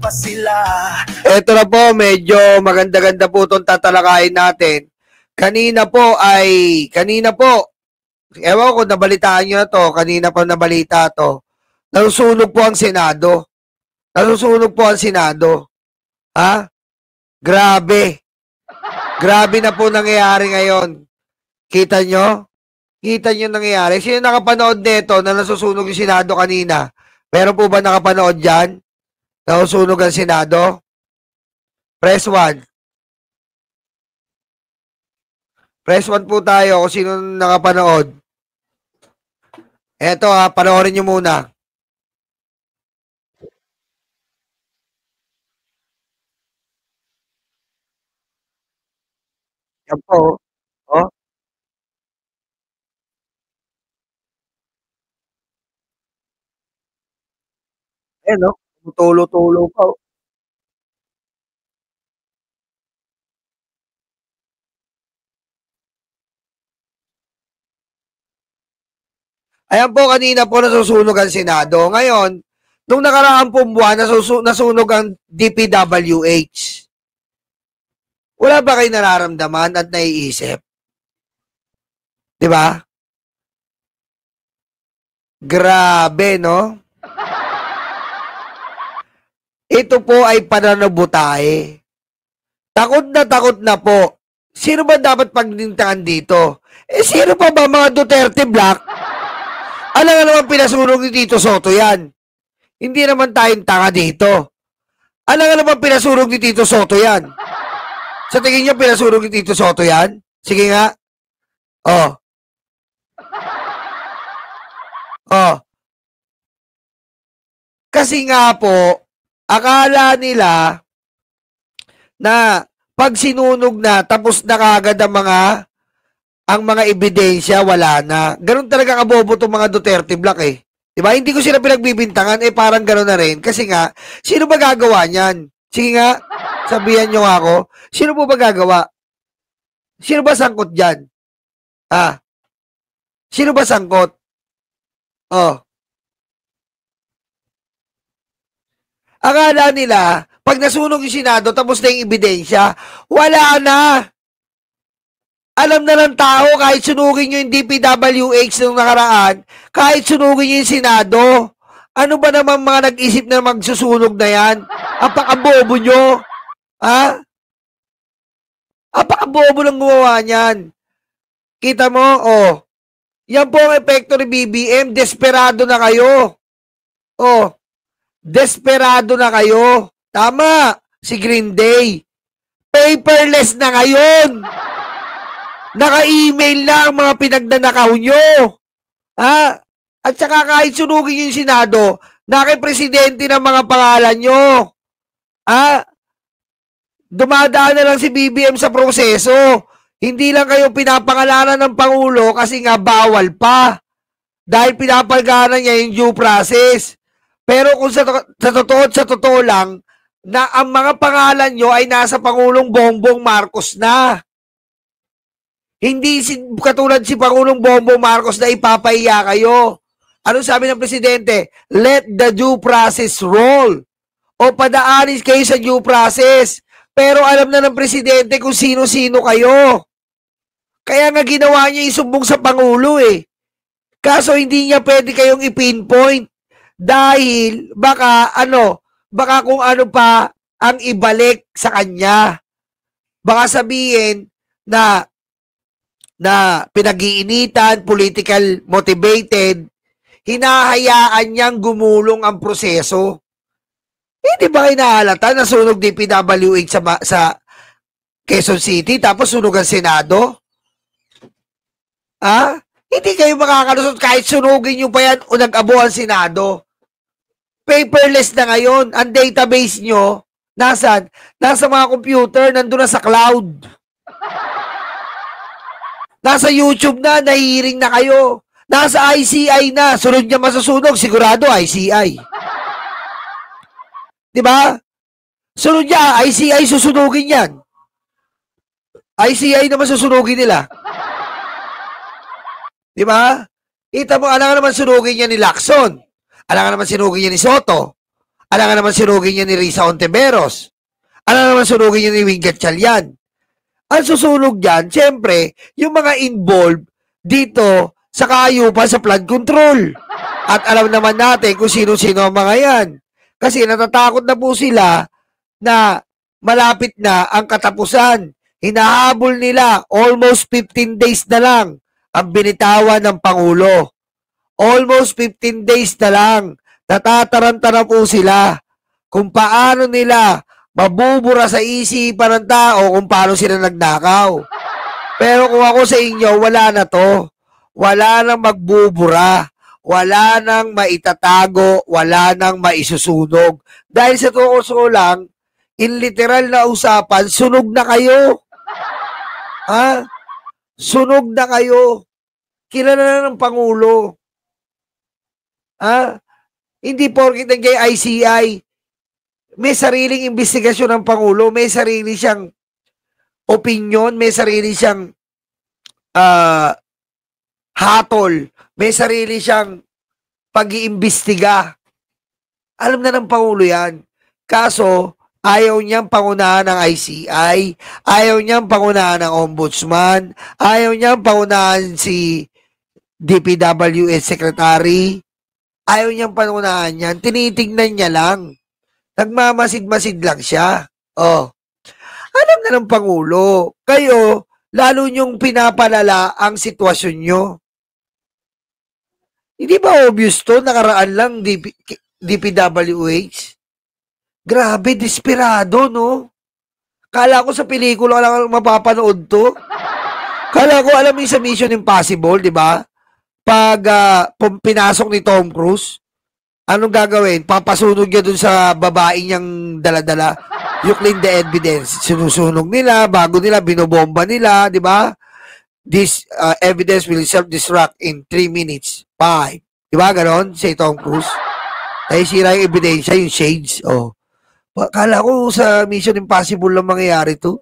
pa sila. Eto na po, medyo maganda-ganda po itong tatalakayin natin. Kanina po, ewan ko, nabalitaan nyo na to, kanina pa nabalita to, nasusunog po ang Senado. Nasusunog po ang Senado. Ha? Grabe. Grabe na po nangyayari ngayon. Kita nyo? Kita nyo nangyayari? Sino nakapanood nito na nasusunog yung Senado kanina? Meron po ba nakapanood dyan? Nasusunog ang Senado? Press 1. Press 1 po tayo kung sino nakapanood. Eto ha, panoorin nyo muna. Yan po. Oh. Ayan o, tulo-tulo pa. Ayan po, kanina po nasusunog ang Senado. Ngayon, nung nakaraang pong buwan, nasunog ang DPWH. Wala ba kayo nararamdaman at naiisip? Di ba? Grabe, no? Ito po ay pananabutahe. Takot na po. Sino ba dapat pagnintangan dito? Sino pa ba mga Duterte Black? Alam nga naman pinasunog ni Tito Soto yan. Hindi naman tayong tanga dito. Alam nga naman pinasunog ni Tito Soto yan. Sa tingin niyo pinasunog ni Tito Soto yan? Sige nga. Oh. Oh. Kasi nga po, akala nila na pag sinunog na, tapos na kagad ang mga ebidensya, wala na. Ganun talaga kabobo itong mga Duterte Black eh. Diba? Hindi ko sila pinagbibintangan, parang ganun na rin. Kasi nga, sino ba gagawa niyan? Sige nga, sabihan nyo ako, sino po ba gagawa? Sino ba sangkot dyan? Sino ba sangkot? Oh. Akala nila, pag nasunog yung Senado, tapos na yung ebidensya, wala na. Alam na ng tao, kahit sunugin nyo yung DPWH nung nakaraan, kahit sunugin nyo yung Senado, ano ba naman mga nag-isip na magsusunog na yan? Apakabobo nyo? Ha? Apakabobo lang gumawa niyan. Kita mo? Oh. Yan po ang epekto ni BBM. Desperado na kayo. Oh. Desperado na kayo. Tama. Si Green Day. Paperless na ngayon. Naka-email na ang mga pinagnanakaw nyo. Ha? At saka kahit sunugin yung Senado, naki-presidente ng mga pangalan nyo. Ha? Dumadaan na lang si BBM sa proseso. Hindi lang kayo pinapangalanan ng Pangulo kasi nga bawal pa. Dahil pinapalganan niya yung due process. Pero kung sa totoo lang, na ang mga pangalan nyo ay nasa Pangulong Bongbong Marcos na. Hindi katulad si Pangulong Bongbong Marcos na ipapahiya kayo. Anong sabi ng Presidente? Let the due process roll. O padaanin kayo sa due process. Pero alam na ng Presidente kung sino-sino kayo. Kaya nga ginawa niya isumbong sa Pangulo eh. Kaso hindi niya pwede kayong i-pinpoint. Dahil baka kung ano pa ang ibalik sa kanya. Baka sabihin na pinag-iinitan, political motivated, hinahayaan niyang gumulong ang proseso. Hindi ba kayo nahalata na sunog DPWH sa Quezon City tapos sunog ang Senado? Hindi kayo makakalusot kahit sunugin nyo pa yan o nag-abo ang Senado. Paperless na ngayon. Ang database nyo, nasaan? Nasa mga computer, nandun na sa cloud. Nasa YouTube na, nahihiring na kayo. Nasa ICI na, sunod niya masusunog, sigurado ICI. Diba? Sunod niya, ICI susunugin yan. ICI naman susunugin nila. Diba? Kita mo, alam ka naman sunugin niya ni Lacson. Alam ka naman sunugin niya ni Soto. Alam nga naman sunugin niya ni Risa Ontiveros. Alam nga naman sunugin niya ni Wing Gatchalian. Ang susunog dyan, siyempre, yung mga involved dito sa kaayupan sa flood control. At alam naman natin kung sino-sino ang mga yan. Kasi natatakot na po sila na malapit na ang katapusan. Hinahabol nila almost 15 days na lang ang binitawan ng Pangulo. Almost 15 days na lang. Natataranta na po sila kung paano nila mabubura sa isipan ng tao kung paano sila nagnakaw. Pero kung ako sa inyo, wala na to. Wala nang magbubura. Wala nang maitatago. Wala nang maisusunog. Dahil sa totoo lang, in literal na usapan, sunog na kayo. Ha? Sunog na kayo. Kilala na ng Pangulo. Ha? Hindi porkit nandiyan ICI. May sariling investigasyon ng Pangulo. May sarili siyang opinion. May sarili siyang hatol. May sarili siyang pag-iimbestiga. Alam na ng Pangulo yan. Kaso, ayaw niyang pangunahan ng ICI. Ayaw niyang pangunahan ng Ombudsman. Ayaw niyang pangunahan si DPWH Secretary. Ayaw niyang pangunahan yan. Tinitingnan niya lang. Nagmamasid-masid lang siya. Oh. Alam na ng Pangulo. Kayo, lalo niyong pinapalala ang sitwasyon niyo. Hindi ba obvious to? Nakaraan lang DPWH? Grabe, desperado, no? Kala ko sa pelikula lang mapapanood to. Kala ko, alam mo yung sa Mission Impossible, di ba? Pag pinasok ni Tom Cruise, anong gagawin? Papasunog niya dun sa babae niyang dala-dala. You clean the evidence. Sinusunog nila, bago nila, binobomba nila, di ba? This evidence will self-destruct in 3 minutes. 5. Di ba, ganon? Si Tom Cruise. Ay, sira yung ebidensya, yung shades. Oh. Kala ko sa Mission Impossible lang mangyayari to.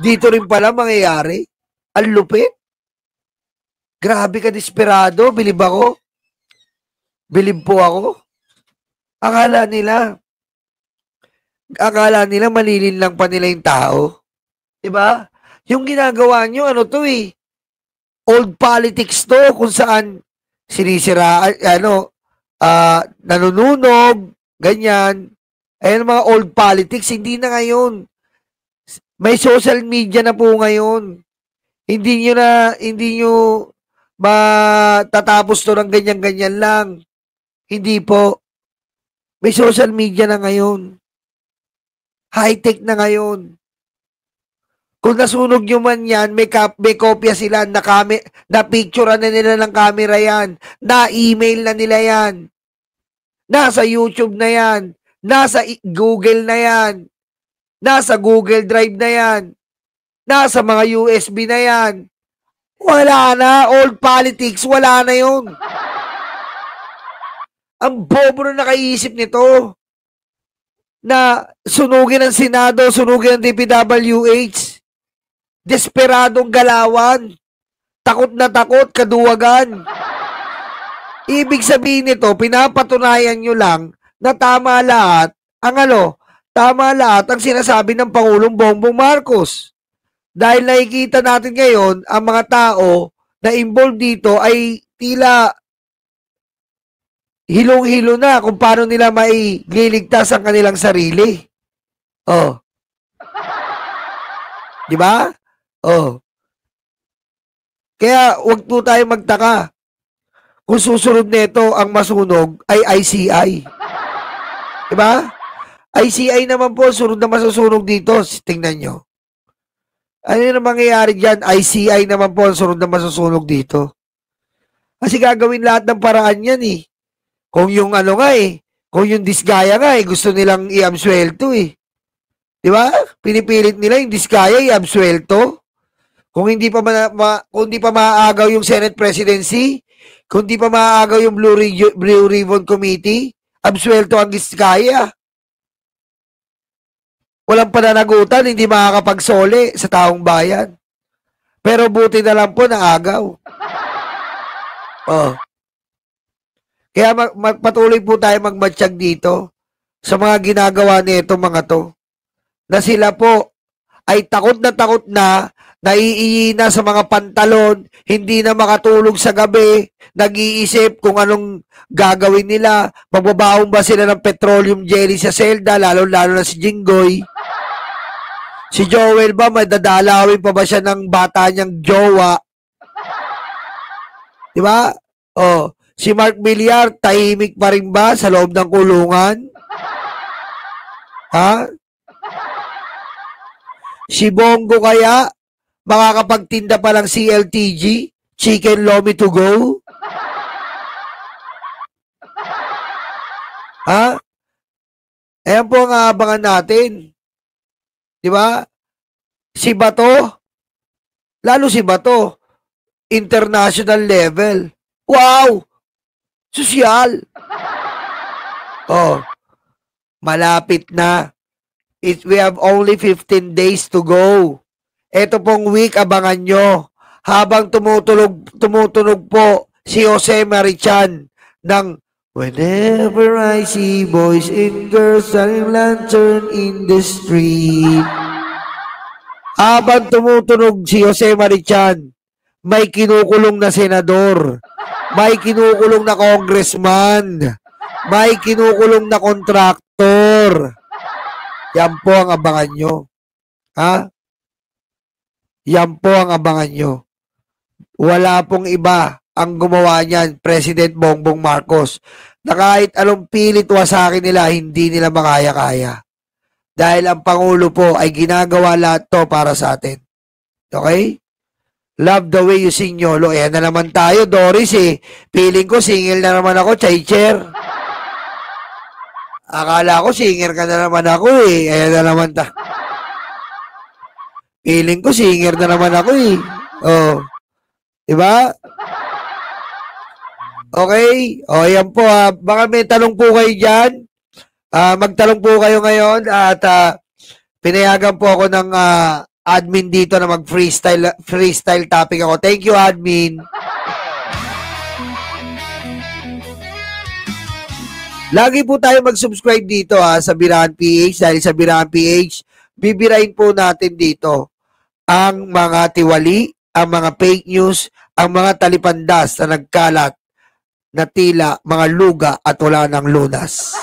Dito rin pala mangyayari. Ang lupit. Grabe ka desperado. Bilib ako. Bilib po ako. Akala nila malilin lang pa nila yung tao. Diba? Yung ginagawa nyo, ano to eh. Old politics to kung saan sinisira, nanununog, ganyan. Ayan mga old politics, hindi na ngayon. May social media na po ngayon. Hindi nyo matatapos to ng ganyan-ganyan lang. Hindi po. May social media na ngayon. High-tech na ngayon. Kung nasunog nyo man yan, may kopya sila, na-picturean na nila ng camera yan, na-email na nila yan, nasa YouTube na yan, nasa Google na yan, nasa Google Drive na yan, nasa mga USB na yan. Wala na, old politics, wala na yun. Ang bobo na nakaisip nito na sunugin ang Senado, sunugin ang DPWH. Desperadong galawan. Takot na takot, kaduwagan. Ibig sabihin nito, pinapatunayan nyo lang na tama lahat ang sinasabi ng Pangulong Bongbong Marcos. Dahil nakikita natin ngayon, ang mga tao na involved dito ay tila hilong-hilo na kung paano nila maililigtas ang kanilang sarili. Oh. Di ba? Oh. Kaya wag po tayo magtaka kung susunod nito ang masunog ay ICI. Di ba? ICI naman po, sunod na masusunog dito. Tingnan nyo. Ano yung mangyayari dyan? ICI naman po, sunod na masusunog dito. Kasi gagawin lahat ng paraan yan eh. Kung yung kung yung disgaya nga gusto nilang i-absuelto eh. Di ba? Pinipilit nila yung disgaya i-absuelto. Kung hindi pa maaagaw yung Senate presidency, kung hindi pa maaagaw yung Blue Ribbon Committee, absuelto ang disgaya. Walang pananagutan, hindi makakapagsole sa taong bayan. Pero buti na lang po naagaw. Oh. Kaya patuloy po tayo magmatsyag dito sa mga ginagawa nito mga to. Na sila po ay takot na, naiiina sa mga pantalon, hindi na makatulog sa gabi, nag-iisip kung anong gagawin nila, magbabaon ba sila ng petroleum jelly sa selda, lalo-lalo na si Jinggoy. Si Joel ba, may dadalawin pa ba siya ng bata niyang jowa? Diba? Oh, si Mark Villar, tahimik pa rin ba sa loob ng kulungan? Ha? Si Bongo kaya, makakapagtinda pa ng CLTG, Chicken Lomi to go? Ha? Ayan po ang aabangan natin. Diba? Si Bato, lalo si Bato, international level. Wow! Sosyal! Oh, malapit na. We have only 15 days to go. Ito pong week, abangan nyo. Habang tumutunog po si Jose Marichan ng Whenever I see boys and girls selling lantern in the street. Habang tumutunog si Jose Marichan, may kinukulong na senador, may kinukulong na congressman, may kinukulong na kontraktor. Yan po ang abangan nyo. Ha? Yan po ang abangan nyo. Wala pong iba ang gumawa niyan, President Bongbong Marcos, na kahit anong pilit wasakin nila, hindi nila makaya-kaya. Dahil ang Pangulo po ay ginagawa lahat to para sa atin. Okay? Love the way you sing, Yolo. Ayan na naman tayo, Doris eh. Feeling ko, single na naman ako, Chaycher. Akala ko, singer ka na naman ako eh. Ayan na naman ta. Feeling ko, singer na naman ako eh. Oh. Diba? Okay? O, yan po ha. Baka may tanong po kayo dyan. Magtanong po kayo ngayon at pinayagan po ako ng admin dito na mag-freestyle topic ako. Thank you, admin. Lagi po tayo mag-subscribe dito sa Birahan PH dahil sa Birahan PH, bibirahin po natin dito ang mga tiwali, ang mga fake news, ang mga talipandas na nagkalat na tila mga luga at wala ng lunas.